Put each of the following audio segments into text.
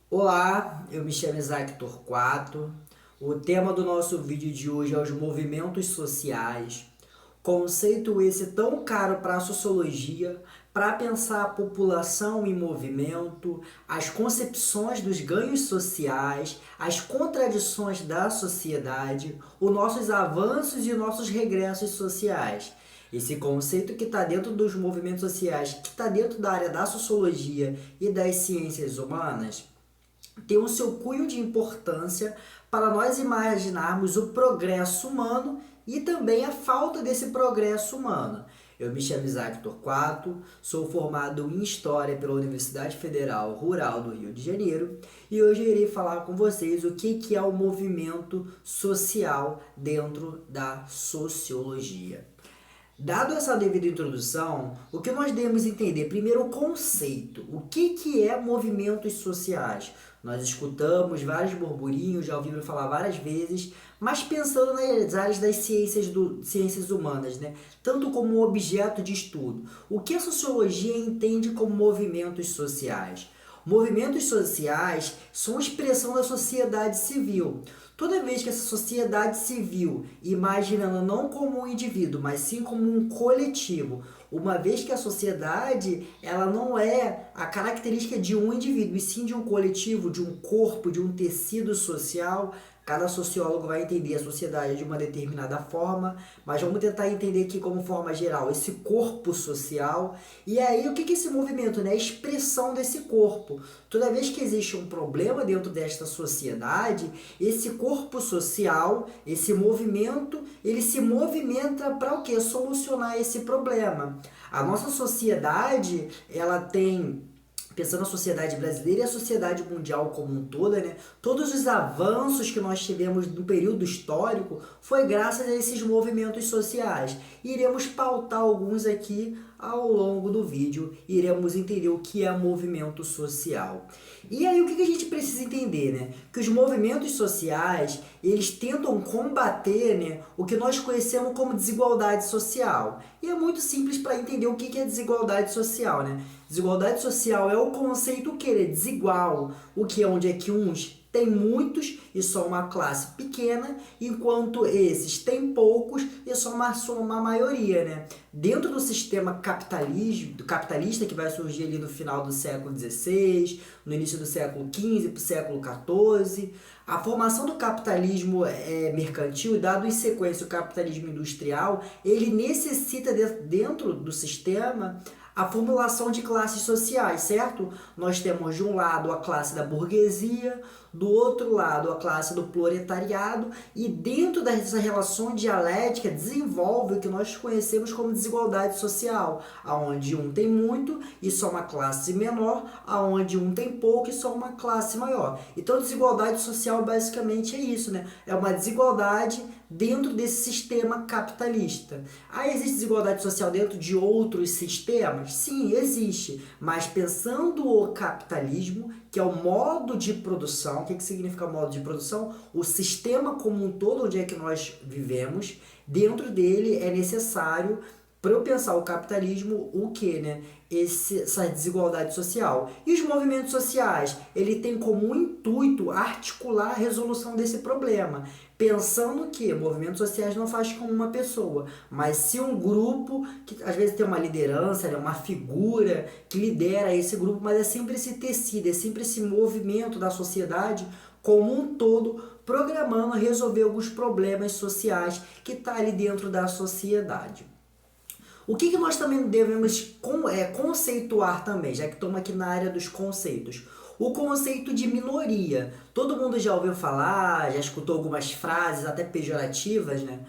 Olá, eu me chamo Isaac Torquato. O tema do nosso vídeo de hoje é os movimentos sociais. Conceito esse tão caro para a sociologia, para pensar a população em movimento, as concepções dos ganhos sociais, as contradições da sociedade, os nossos avanços e nossos regressos sociais. Esse conceito que está dentro dos movimentos sociais, que está dentro da área da sociologia e das ciências humanas, tem o seu cunho de importância para nós imaginarmos o progresso humano e também a falta desse progresso humano. Eu me chamo Isaac Torquato, sou formado em História pela Universidade Federal Rural do Rio de Janeiro e hoje eu irei falar com vocês o que é o movimento social dentro da sociologia. Dado essa devida introdução, o que nós devemos entender? Primeiro, o conceito. O que é movimentos sociais? Nós escutamos vários burburinhos, já ouvimos falar várias vezes, mas pensando nas áreas das ciências humanas, né? Tanto como objeto de estudo. O que a sociologia entende como movimentos sociais? Movimentos sociais são expressão da sociedade civil. Toda vez que essa sociedade civil, imaginando não como um indivíduo, mas sim como um coletivo, uma vez que a sociedade ela não é a característica de um indivíduo, e sim de um coletivo, de um corpo, de um tecido social. Cada sociólogo vai entender a sociedade de uma determinada forma, mas vamos tentar entender aqui como forma geral esse corpo social. E aí o que é esse movimento? Né? A expressão desse corpo. Toda vez que existe um problema dentro desta sociedade, esse corpo social, esse movimento, ele se movimenta para o quê? Solucionar esse problema. A nossa sociedade, ela tem, pensando na sociedade brasileira e a sociedade mundial como um todo, né? Todos os avanços que nós tivemos no período histórico foi graças a esses movimentos sociais. Iremos pautar alguns aqui ao longo do vídeo, iremos entender o que é movimento social. E aí o que a gente precisa entender, né? Que os movimentos sociais, eles tentam combater, né, o que nós conhecemos como desigualdade social. E é muito simples para entender o que é desigualdade social, né? Desigualdade social é o conceito que é desigual, o que é onde é que uns têm muitos e só uma classe pequena, enquanto esses têm poucos e só uma maioria, né? Dentro do sistema capitalista que vai surgir ali no final do século XVI, no início do século XV para o século XIV, a formação do capitalismo mercantil, dado em sequência o capitalismo industrial, ele necessita dentro do sistema a formulação de classes sociais, certo? Nós temos de um lado a classe da burguesia, do outro lado a classe do proletariado, e dentro dessa relação dialética desenvolve o que nós conhecemos como desigualdade social, aonde um tem muito e só uma classe menor, aonde um tem pouco e só uma classe maior. Então desigualdade social basicamente é isso, né? É uma desigualdade dentro desse sistema capitalista. Existe desigualdade social dentro de outros sistemas? Sim, existe. Mas pensando o capitalismo, que é o modo de produção, o que significa modo de produção? O sistema como um todo onde é que nós vivemos, dentro dele é necessário, para eu pensar o capitalismo, o que, né? Essa desigualdade social. E os movimentos sociais, ele tem como intuito articular a resolução desse problema, pensando que movimentos sociais não faz com uma pessoa, mas se um grupo, que às vezes tem uma liderança, né, uma figura que lidera esse grupo, mas é sempre esse tecido, é sempre esse movimento da sociedade como um todo, programando resolver alguns problemas sociais que está ali dentro da sociedade. O que nós também devemos conceituar também, já que estamos aqui na área dos conceitos? O conceito de minoria. Todo mundo já ouviu falar, já escutou algumas frases, até pejorativas, né?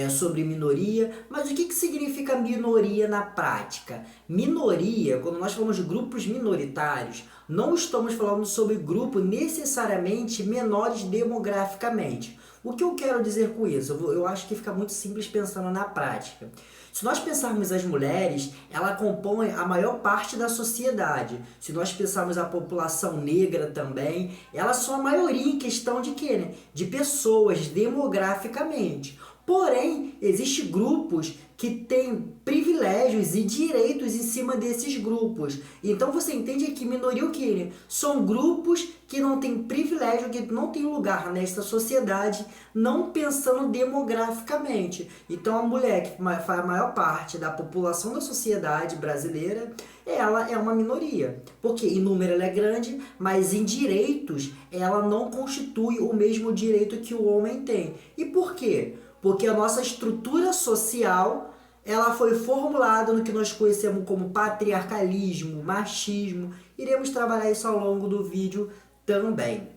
Sobre minoria, mas o que significa minoria na prática? Minoria, quando nós falamos de grupos minoritários, não estamos falando sobre grupos necessariamente menores demograficamente. O que eu quero dizer com isso? Eu acho que fica muito simples pensando na prática. Se nós pensarmos as mulheres, ela compõe a maior parte da sociedade. Se nós pensarmos a população negra também, elas são a maioria em questão de quê, né? De pessoas, demograficamente. Porém, existem grupos que têm privilégios e direitos em cima desses grupos. Então você entende que minoria o quê? São grupos que não têm privilégio, que não têm lugar nesta sociedade, não pensando demograficamente. Então a mulher, que faz a maior parte da população da sociedade brasileira, ela é uma minoria. Porque em número ela é grande, mas em direitos ela não constitui o mesmo direito que o homem tem. E por quê? Porque a nossa estrutura social, ela foi formulada no que nós conhecemos como patriarcalismo, machismo. Iremos trabalhar isso ao longo do vídeo também.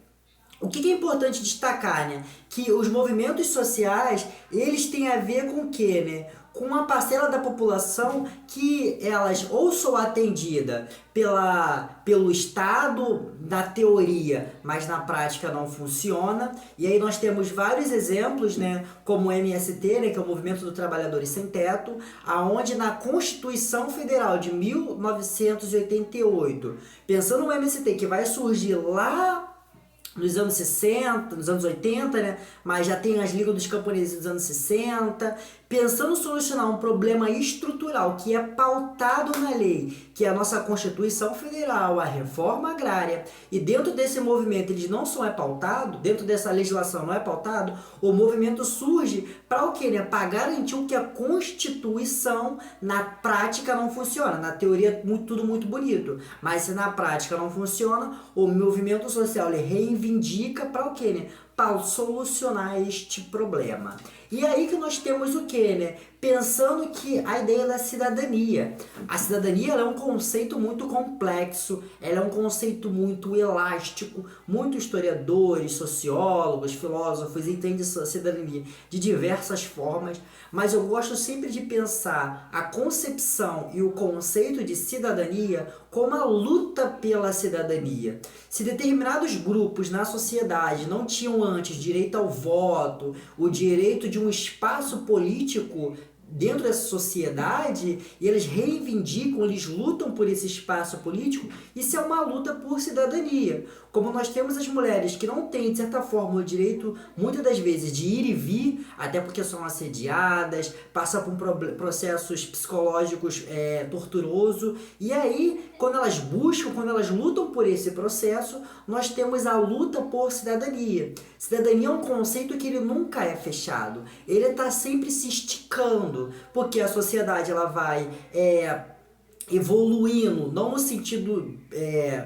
O que é importante destacar, né? Que os movimentos sociais, eles têm a ver com o quê, né? Com uma parcela da população que elas ou são atendidas pelo Estado na teoria, mas na prática não funciona. E aí nós temos vários exemplos, né, como o MST, né, que é o Movimento dos Trabalhadores Sem Teto, aonde na Constituição Federal de 1988, pensando no MST que vai surgir lá nos anos 60, nos anos 80, né? Mas já tem as Ligas dos Camponeses dos anos 60, pensando em solucionar um problema estrutural que é pautado na lei, que é a nossa Constituição Federal, a reforma agrária, e dentro desse movimento eles não só é pautado, dentro dessa legislação não é pautado, o movimento surge para o quê, né? Para garantir o que a Constituição na prática não funciona. Na teoria tudo muito bonito, mas se na prática não funciona, o movimento social ele reivindica para o quê, né? Para solucionar este problema. E aí que nós temos o quê, né? Pensando que a ideia da cidadania. A cidadania ela é um conceito muito complexo, ela é um conceito muito elástico, muitos historiadores, sociólogos, filósofos entendem a cidadania de diversas formas, mas eu gosto sempre de pensar a concepção e o conceito de cidadania como a luta pela cidadania. Se determinados grupos na sociedade não tinham antes direito ao voto, o direito de um espaço político dentro dessa sociedade, e eles reivindicam, eles lutam por esse espaço político, isso é uma luta por cidadania. Como nós temos as mulheres que não têm, de certa forma, o direito, muitas das vezes, de ir e vir, até porque são assediadas, passam por processos psicológicos torturosos, e aí, quando elas buscam, quando elas lutam por esse processo, nós temos a luta por cidadania. Cidadania é um conceito que ele nunca é fechado, ele está sempre se esticando, porque a sociedade ela vai evoluindo, não no sentido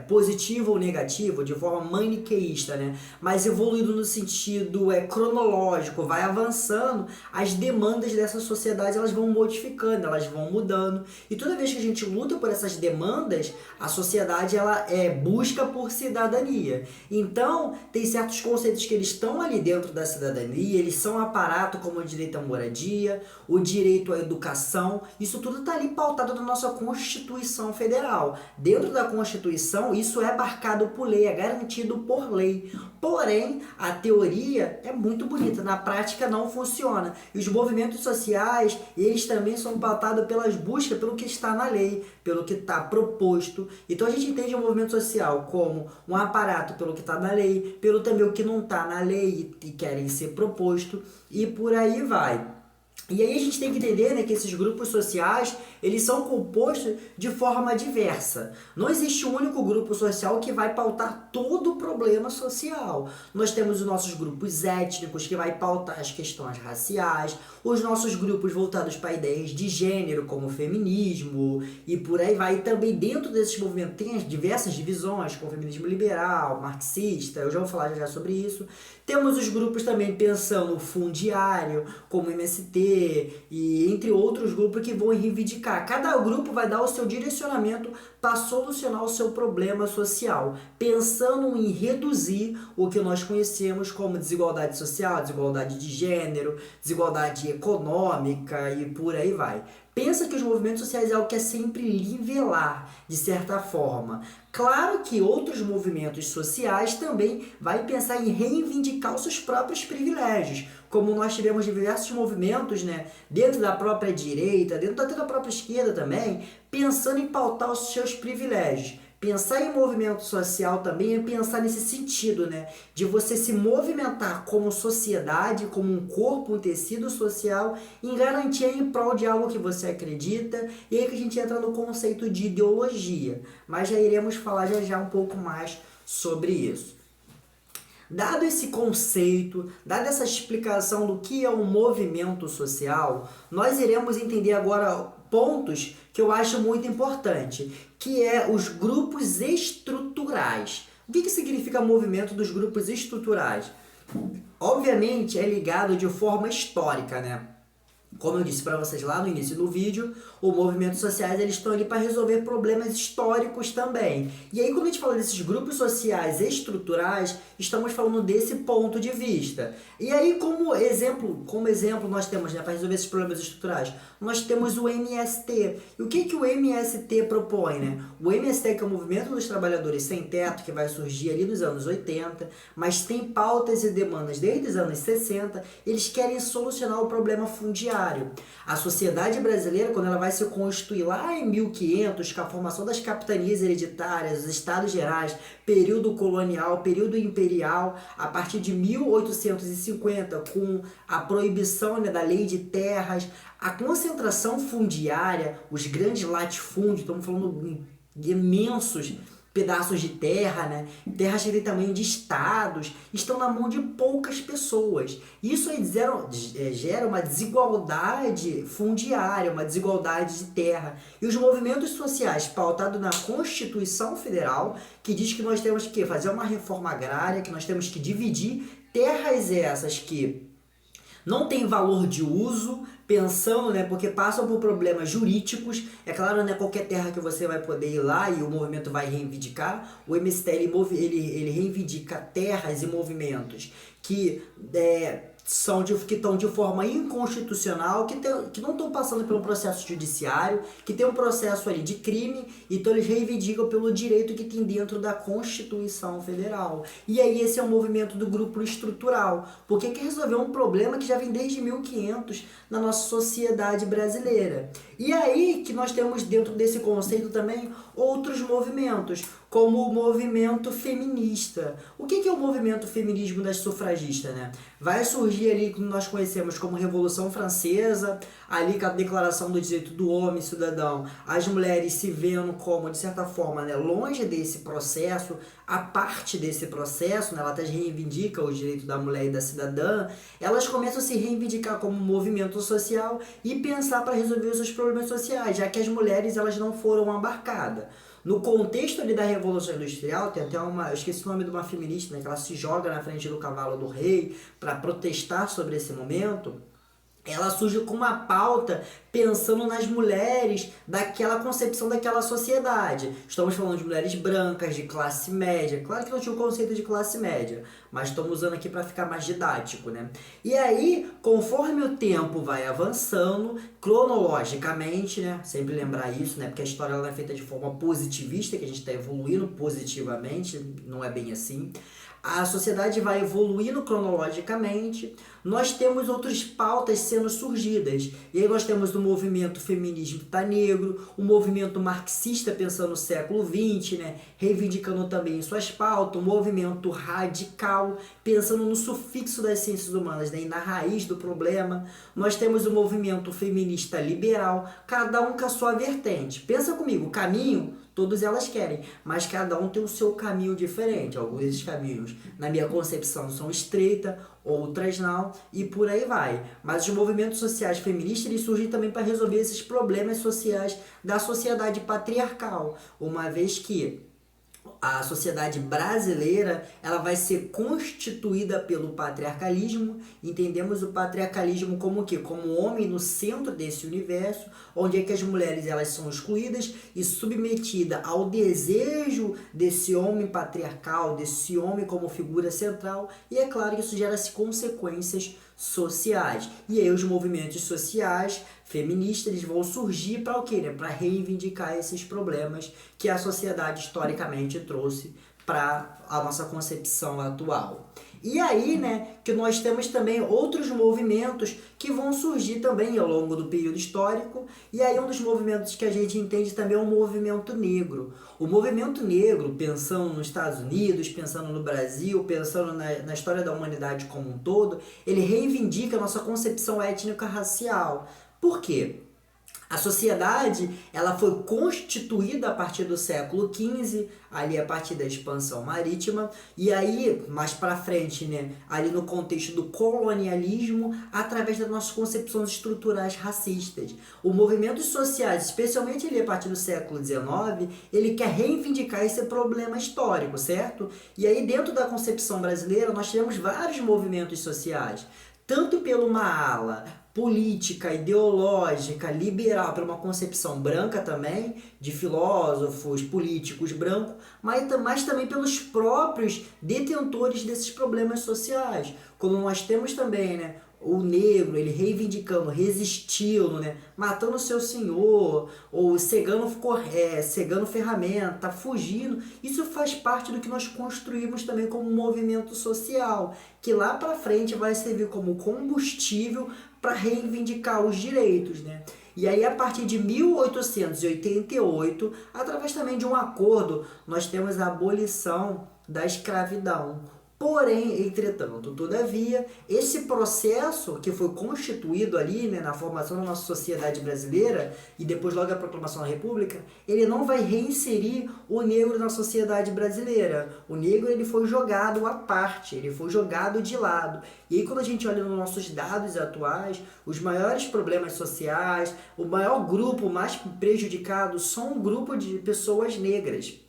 positivo ou negativo, de forma maniqueísta, né? Mas evoluindo no sentido cronológico, vai avançando, as demandas dessa sociedade elas vão modificando, elas vão mudando, e toda vez que a gente luta por essas demandas, a sociedade ela busca por cidadania. Então, tem certos conceitos que eles estão ali dentro da cidadania, eles são aparato como o direito à moradia, o direito à educação, isso tudo está ali pautado na nossa Constituição Federal. Dentro da Constituição, isso é marcado por lei, é garantido por lei. Porém, a teoria é muito bonita, na prática não funciona. E os movimentos sociais, eles também são pautados pelas buscas, pelo que está na lei, pelo que está proposto. Então a gente entende o movimento social como um aparato pelo que está na lei, pelo também o que não está na lei e querem ser proposto, e por aí vai. E aí a gente tem que entender, né, que esses grupos sociais, eles são compostos de forma diversa. Não existe um único grupo social que vai pautar todo o problema social. Nós temos os nossos grupos étnicos, que vai pautar as questões raciais, os nossos grupos voltados para ideias de gênero, como o feminismo, e por aí vai. E também dentro desses movimentos tem as diversas divisões, como o feminismo liberal, marxista, eu já vou falar já sobre isso. Temos os grupos também pensando fundiário, como o MST, e entre outros grupos que vão reivindicar. Cada grupo vai dar o seu direcionamento para solucionar o seu problema social, pensando em reduzir o que nós conhecemos como desigualdade social, desigualdade de gênero, desigualdade econômica e por aí vai. Pensa que os movimentos sociais é algo que é sempre nivelar, de certa forma. Claro que outros movimentos sociais também vai pensar em reivindicar os seus próprios privilégios, como nós tivemos diversos movimentos, né, dentro da própria direita, dentro da própria esquerda também, pensando em pautar os seus privilégios, Pensar em movimento social também é pensar nesse sentido, né? De você se movimentar como sociedade, como um corpo, um tecido social, em garantia em prol de algo que você acredita, e aí que a gente entra no conceito de ideologia. Mas já iremos falar já um pouco mais sobre isso. Dado esse conceito, dada essa explicação do que é um movimento social, nós iremos entender agora pontos que eu acho muito importante, que é os grupos estruturais. O que significa movimento dos grupos estruturais? Obviamente é ligado de forma histórica, né? Como eu disse para vocês lá no início do vídeo, os movimentos sociais eles estão ali para resolver problemas históricos também. E aí quando a gente fala desses grupos sociais estruturais, estamos falando desse ponto de vista. E aí como exemplo nós temos, né, para resolver esses problemas estruturais, nós temos o MST. E o que o MST propõe, né? O MST, que é o Movimento dos Trabalhadores Sem Teto, que vai surgir ali nos anos 80, mas tem pautas e demandas desde os anos 60, eles querem solucionar o problema fundiário. A sociedade brasileira, quando ela vai se constituir lá em 1500, com a formação das capitanias hereditárias, os estados gerais, período colonial, período imperial, a partir de 1850, com a proibição, né, da lei de terras, a concentração fundiária, os grandes latifúndios, estamos falando de imensos pedaços de terra, né? Terras que têm tamanho de estados, estão na mão de poucas pessoas. Isso aí gera uma desigualdade fundiária, uma desigualdade de terra. E os movimentos sociais pautados na Constituição Federal, que diz que nós temos que fazer uma reforma agrária, que nós temos que dividir terras essas que não tem valor de uso, pensando, né, porque passam por problemas jurídicos. É claro, né, qualquer terra que você vai poder ir lá e o movimento vai reivindicar. O MST ele reivindica terras e movimentos que que estão de forma inconstitucional, que não estão passando pelo processo judiciário, que tem um processo ali de crime, então eles reivindicam pelo direito que tem dentro da Constituição Federal. E aí esse é o movimento do grupo estrutural, porque quer resolver um problema que já vem desde 1500 na nossa sociedade brasileira. E aí que nós temos dentro desse conceito também outros movimentos, como o movimento feminista. O que é o movimento feminismo das sufragistas, né? Vai surgir ali que nós conhecemos como Revolução Francesa, ali com a Declaração do Direito do Homem e Cidadão, as mulheres se vendo como, de certa forma, né, longe desse processo, a parte desse processo, né, ela até reivindica os direitos da mulher e da cidadã, elas começam a se reivindicar como movimento social e pensar para resolver os seus problemas sociais, já que as mulheres elas não foram abarcadas. No contexto ali da Revolução Industrial, tem até eu esqueci o nome de uma feminista, né, que ela se joga na frente do cavalo do rei para protestar sobre esse momento. Ela surge com uma pauta pensando nas mulheres daquela concepção daquela sociedade. Estamos falando de mulheres brancas, de classe média. Claro que não tinha o conceito de classe média, mas estamos usando aqui para ficar mais didático, né? E aí, conforme o tempo vai avançando, cronologicamente, né? Sempre lembrar isso, né? Porque a história ela é feita de forma positivista, que a gente está evoluindo positivamente, não é bem assim. A sociedade vai evoluindo cronologicamente, nós temos outras pautas sendo surgidas. E aí nós temos o movimento feminismo tá negro, o movimento marxista pensando no século XX, né, reivindicando também suas pautas, o movimento radical pensando no sufixo das ciências humanas, né, e na raiz do problema. Nós temos o movimento feminista liberal, cada um com a sua vertente. Pensa comigo, o caminho todas elas querem, mas cada um tem o seu caminho diferente. Alguns desses caminhos, na minha concepção, são estreitas, outras não, e por aí vai. Mas os movimentos sociais feministas eles surgem também para resolver esses problemas sociais da sociedade patriarcal, uma vez que a sociedade brasileira ela vai ser constituída pelo patriarcalismo. Entendemos o patriarcalismo como o quê? Como o homem no centro desse universo, onde é que as mulheres elas são excluídas e submetidas ao desejo desse homem patriarcal, desse homem como figura central, e é claro que isso gera-se consequências sociais. E aí os movimentos sociais feministas eles vão surgir para o quê? Né? Para reivindicar esses problemas que a sociedade historicamente trouxe para a nossa concepção atual. E aí, né, que nós temos também outros movimentos que vão surgir também ao longo do período histórico. E aí um dos movimentos que a gente entende também é o movimento negro. O movimento negro, pensando nos Estados Unidos, pensando no Brasil, pensando na história da humanidade como um todo, ele reivindica a nossa concepção étnico-racial. Por quê? A sociedade, ela foi constituída a partir do século XV, ali a partir da expansão marítima, e aí, mais para frente, né, ali no contexto do colonialismo, através das nossas concepções estruturais racistas. Os movimentos sociais, especialmente ali a partir do século XIX, ele quer reivindicar esse problema histórico, certo? E aí, dentro da concepção brasileira, nós tivemos vários movimentos sociais, tanto pela uma ala política, ideológica, liberal, por uma concepção branca também, de filósofos, políticos brancos, mas também pelos próprios detentores desses problemas sociais. Como nós temos também, né, o negro, ele reivindicando, resistindo, né, matando seu senhor, ou cegando ferramenta, fugindo. Isso faz parte do que nós construímos também como movimento social, que lá para frente vai servir como combustível para reivindicar os direitos, né? E aí, a partir de 1888, através também de um acordo, nós temos a abolição da escravidão. Porém, entretanto, todavia, esse processo que foi constituído ali, né, na formação da nossa sociedade brasileira e depois logo a proclamação da República, ele não vai reinserir o negro na sociedade brasileira. O negro, ele foi jogado à parte, ele foi jogado de lado. E aí, quando a gente olha nos nossos dados atuais, os maiores problemas sociais, o maior grupo mais prejudicado são um grupo de pessoas negras.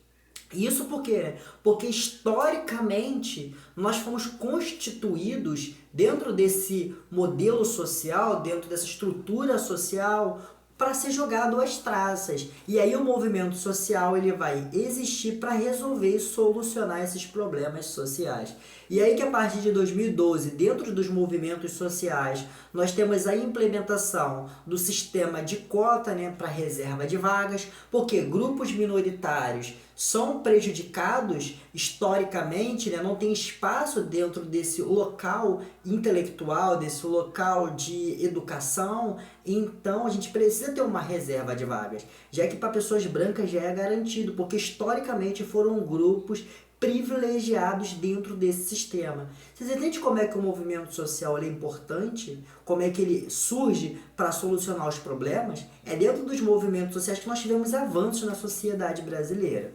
Isso por quê? Porque historicamente nós fomos constituídos dentro desse modelo social, dentro dessa estrutura social, para ser jogado às traças. E aí o movimento social ele vai existir para resolver e solucionar esses problemas sociais. E aí que a partir de 2012, dentro dos movimentos sociais, nós temos a implementação do sistema de cota, né, para reserva de vagas, porque grupos minoritários são prejudicados historicamente, né, não tem espaço dentro desse local intelectual, desse local de educação. Então a gente precisa ter uma reserva de vagas, já que para pessoas brancas já é garantido, porque historicamente foram grupos privilegiados dentro desse sistema. Vocês entendem como é que o movimento social é importante? Como é que ele surge para solucionar os problemas? É dentro dos movimentos sociais que nós tivemos avanços na sociedade brasileira.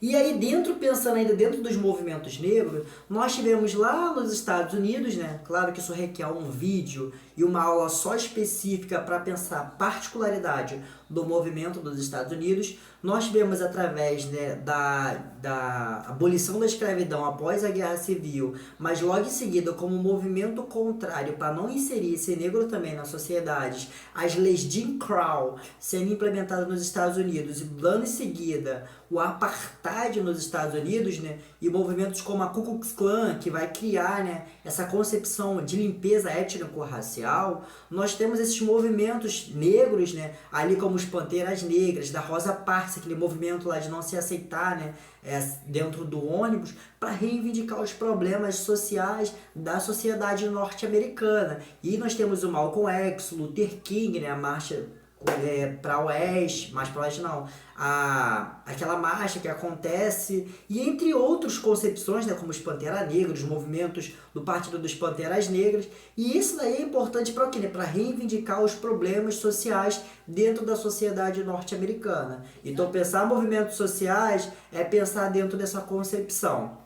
E aí, pensando ainda dentro dos movimentos negros, nós tivemos lá nos Estados Unidos, né? Claro que isso requer um vídeo e uma aula só específica para pensar a particularidade do movimento dos Estados Unidos. Nós tivemos através, né, da abolição da escravidão após a Guerra Civil, mas logo em seguida, como movimento contrário para não inserir esse negro também na sociedade, as leis Jim Crow sendo implementadas nos Estados Unidos e logo em seguida o apartheid nos Estados Unidos, né, e movimentos como a Ku Klux Klan, que vai criar, né, essa concepção de limpeza étnico-racial. Nós temos esses movimentos negros, né, ali como os Panteras Negras, da Rosa Parks, aquele movimento lá de não se aceitar, né, dentro do ônibus, para reivindicar os problemas sociais da sociedade norte-americana. E nós temos o Malcolm X, Luther King, né, a marcha para oeste, mais para oeste não, aquela marcha que acontece, e entre outras concepções, né, como os Panteras Negras, os movimentos do Partido dos Panteras Negras. E isso daí é importante para o quê? Para reivindicar os problemas sociais dentro da sociedade norte-americana. Então pensar movimentos sociais é pensar dentro dessa concepção.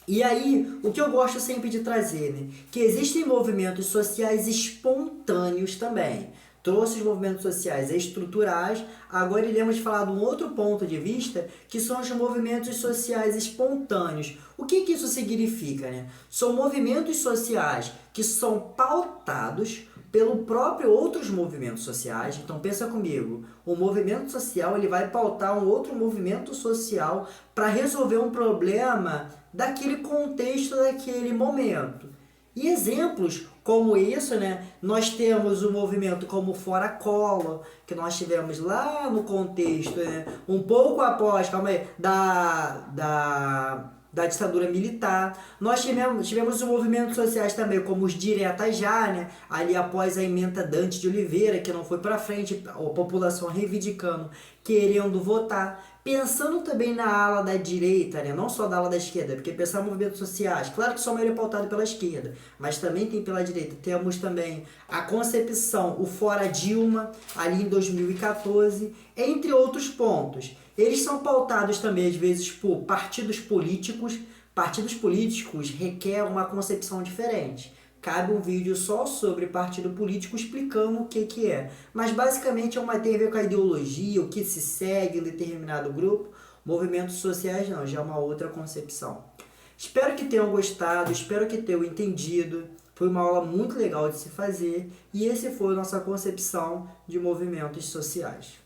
E aí, o que eu gosto sempre de trazer, né, que existem movimentos sociais espontâneos também. Trouxe os movimentos sociais estruturais, agora iremos falar de um outro ponto de vista, que são os movimentos sociais espontâneos. O que isso significa, né? São movimentos sociais que são pautados pelo próprio outros movimentos sociais. Então pensa comigo, o movimento social ele vai pautar um outro movimento social para resolver um problema daquele contexto, daquele momento. E exemplos como isso, né, nós temos o movimento como Fora Collor, que nós tivemos lá no contexto, né, um pouco após, da ditadura militar. Nós tivemos os movimentos sociais também, como os diretas já, né? Ali após a emenda Dante de Oliveira, que não foi para frente, a população reivindicando, querendo votar. Pensando também na ala da direita, né? Não só da ala da esquerda, porque pensar em movimentos sociais, claro que só maioria é pautado pela esquerda, mas também tem pela direita. Temos também a concepção, o Fora Dilma, ali em 2014, entre outros pontos. Eles são pautados também, às vezes, por partidos políticos. Partidos políticos requer uma concepção diferente. Cabe um vídeo só sobre partido político explicando o que é. Mas basicamente tem a ver com a ideologia, o que se segue em determinado grupo. Movimentos sociais não, já é uma outra concepção. Espero que tenham gostado, espero que tenham entendido. Foi uma aula muito legal de se fazer e esse foi a nossa concepção de movimentos sociais.